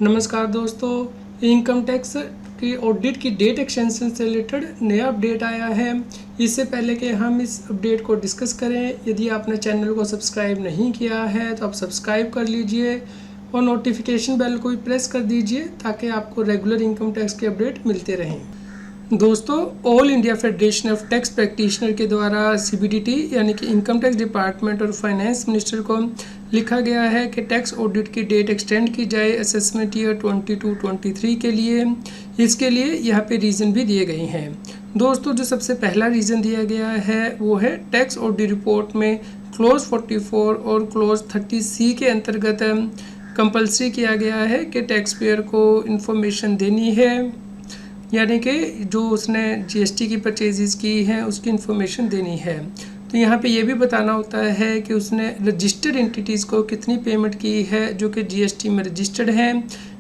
नमस्कार दोस्तों, income tax की ऑडिट की डेट एक्सटेंशन से रिलेटेड नया अपडेट आया है। इससे पहले कि हम इस अपडेट को डिस्कस करें, यदि आपने चैनल को सब्सक्राइब नहीं किया है तो आप सब्सक्राइब कर लीजिए और नोटिफिकेशन बेल को भी प्रेस कर दीजिए ताकि आपको रेगुलर इनकम टैक्स के अपडेट मिलते रहें। दोस्तों, all India federation of tax practitioner के द्वारा CBDT यानी कि इनकम टैक्स डिपार्टमेंट और फाइनेंस मिनिस्टर को लिखा गया है कि टैक्स ऑडिट की डेट एक्सटेंड की जाए असेसमेंट ईयर 22-23 के लिए। इसके लिए यहाँ पे रीज़न भी दिए गए हैं। दोस्तों, जो सबसे पहला रीज़न दिया गया है वो है टैक्स ऑडिट रिपोर्ट में क्लोज 44 और क्लोज 30C के अंतर्गत कंपल्सरी किया गया है कि टैक्स पेयर को इन्फॉर्मेशन देनी है, यानी कि जो उसने GST की परचेजेस की हैं उसकी इन्फॉर्मेशन देनी है। तो यहाँ पे ये भी बताना होता है कि उसने रजिस्टर्ड एंटिटीज़ को कितनी पेमेंट की है जो कि GST में रजिस्टर्ड हैं।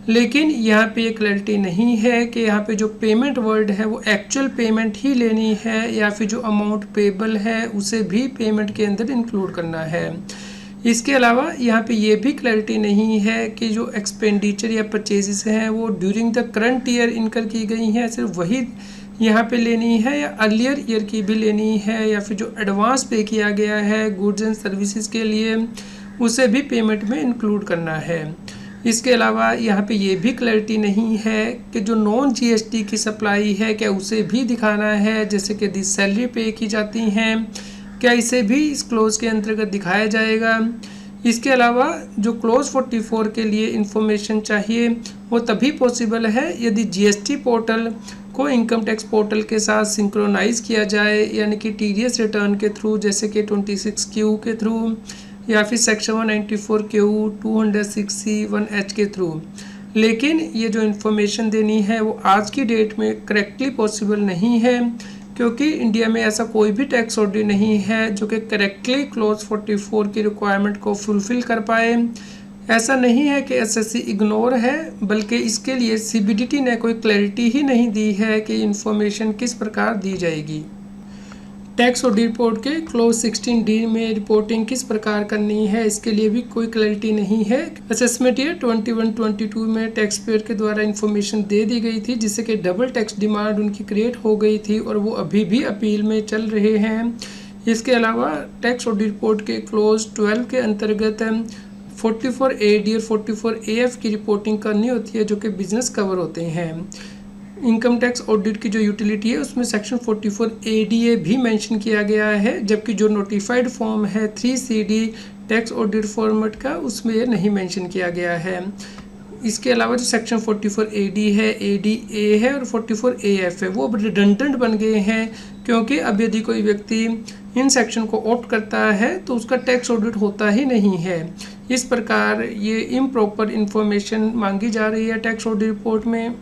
लेकिन यहाँ पे ये क्लैरिटी नहीं है कि यहाँ पे जो पेमेंट वर्ड है वो एक्चुअल पेमेंट ही लेनी है या फिर जो अमाउंट पेबल है उसे भी पेमेंट के अंदर इंक्लूड करना है। इसके अलावा यहाँ पे ये भी क्लैरिटी नहीं है कि जो एक्सपेंडिचर या परचेजेस हैं वो ड्यूरिंग द करंट ईयर इनकर की गई हैं, सिर्फ वही यहाँ पे लेनी है या अर्लियर ईयर की भी लेनी है, या फिर जो एडवांस पे किया गया है गुड्स एंड सर्विसेज के लिए उसे भी पेमेंट में इंक्लूड करना है। इसके अलावा यहाँ पे ये भी क्लैरिटी नहीं है कि जो नॉन GST की सप्लाई है क्या उसे भी दिखाना है, जैसे कि दी सैलरी पे की जाती हैं, क्या इसे भी इस क्लोज के अंतर्गत दिखाया जाएगा। इसके अलावा जो क्लोज 44 के लिए इंफॉर्मेशन चाहिए वो तभी पॉसिबल है यदि GST पोर्टल को इनकम टैक्स पोर्टल के साथ सिंक्रोनाइज किया जाए, यानी कि TDS रिटर्न के थ्रू, जैसे कि 26Q के थ्रू या फिर सेक्शन 194Q 206C 1H के थ्रू। लेकिन ये जो इन्फॉर्मेशन देनी है वो आज की डेट में करेक्टली पॉसिबल नहीं है, क्योंकि इंडिया में ऐसा कोई भी टैक्स ऑडिट नहीं है जो कि करेक्टली क्लोज 44 की रिक्वायरमेंट को फुलफिल कर पाए। ऐसा नहीं है कि SSC इग्नोर है, बल्कि इसके लिए CBDT ने कोई क्लैरिटी ही नहीं दी है कि इन्फॉर्मेशन किस प्रकार दी जाएगी। टैक्स ऑडिट रिपोर्ट के क्लोज 16D में रिपोर्टिंग किस प्रकार करनी है इसके लिए भी कोई क्लैरिटी नहीं है। असेसमेंट ईयर 21-22 में टैक्स पेयर के द्वारा इन्फॉर्मेशन दे दी गई थी, जिससे कि डबल टैक्स डिमांड उनकी क्रिएट हो गई थी और वो अभी भी अपील में चल रहे हैं। इसके अलावा टैक्स ऑडिट रिपोर्ट के क्लोज 12 के अंतर्गत 44AD और 44AF की रिपोर्टिंग करनी होती है, जो कि बिजनेस कवर होते हैं। इनकम टैक्स ऑडिट की जो यूटिलिटी है उसमें सेक्शन 44ADA भी मेंशन किया गया है, जबकि जो नोटिफाइड फॉर्म है 3CD टैक्स ऑडिट फॉर्मेट का उसमें ये नहीं मेंशन किया गया है। इसके अलावा जो सेक्शन 44AD है, ADA है और 44AF है वो अब रिडंडेंट बन गए हैं, क्योंकि अब यदि कोई व्यक्ति इन सेक्शन को ऑप्ट करता है तो उसका टैक्स ऑडिट होता ही नहीं है। इस प्रकार ये इम्प्रॉपर इंफॉर्मेशन मांगी जा रही है टैक्स ऑडिट रिपोर्ट में।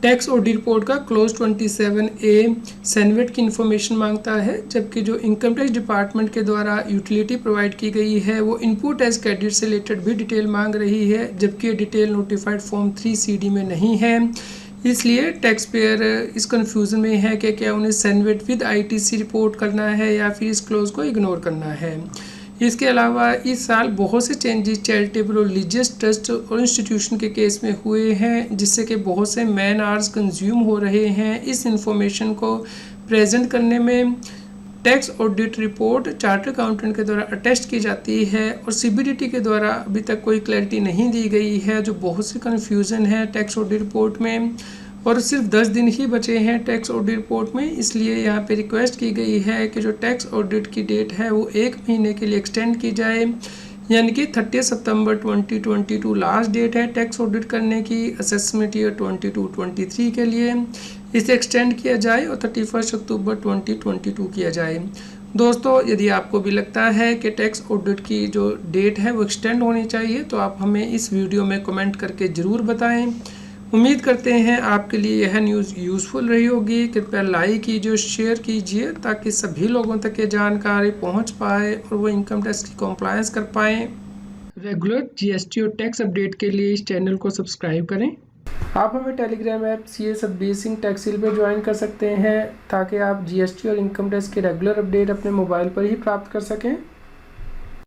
टैक्स ऑडिट रिपोर्ट का क्लोज 27A सैनवेट की इन्फॉर्मेशन मांगता है, जबकि जो इनकम टैक्स डिपार्टमेंट के द्वारा यूटिलिटी प्रोवाइड की गई है वो इनपुट एज क्रेडिट से रिलेटेड भी डिटेल मांग रही है, जबकि ये डिटेल नोटिफाइड फॉर्म 3CD में नहीं है। इसलिए टैक्स पेयर इस कन्फ्यूज़न में है कि क्या उन्हें सैनवेट विद ITC रिपोर्ट करना है या फिर इस क्लोज को इग्नोर करना है। इसके अलावा इस साल बहुत से चेंजेस चैरिटेबल और रिलीजियस ट्रस्ट और इंस्टीट्यूशन के केस में हुए हैं, जिससे कि बहुत से मैन आवर्स कंज्यूम हो रहे हैं। इस इंफॉर्मेशन को प्रेजेंट करने में tax audit report charter accountant के द्वारा अटेस्ट की जाती है और CBDT के द्वारा अभी तक कोई क्लैरिटी नहीं दी गई है, जो बहुत सी कन्फ्यूज़न है टैक्स ऑडिट रिपोर्ट में। और सिर्फ 10 दिन ही बचे हैं टैक्स ऑडिट रिपोर्ट में, इसलिए यहाँ पे रिक्वेस्ट की गई है कि जो टैक्स ऑडिट की डेट है वो 1 महीने के लिए एक्सटेंड की जाए, यानी कि 30 सितंबर 2022 लास्ट डेट है टैक्स ऑडिट करने की असेसमेंट ईयर 22-23 के लिए। इसे एक्सटेंड किया जाए और 31 अक्टूबर 2022 किया जाए। दोस्तों, यदि आपको भी लगता है कि टैक्स ऑडिट की जो डेट है वो एक्सटेंड होनी चाहिए तो आप हमें इस वीडियो में कमेंट करके ज़रूर बताएं। उम्मीद करते हैं आपके लिए यह न्यूज़ यूज़फुल रही होगी। कृपया लाइक कीजिए, शेयर कीजिए ताकि सभी लोगों तक ये जानकारी पहुंच पाए और वो इनकम टैक्स की कॉम्प्लायंस कर पाएँ। रेगुलर GST और टैक्स अपडेट के लिए इस चैनल को सब्सक्राइब करें। आप हमें Telegram app CA Satbir Singh टैक्सिल पर ज्वाइन कर सकते हैं ताकि आप GST और इनकम टैक्स के रेगुलर अपडेट अपने मोबाइल पर ही प्राप्त कर सकें।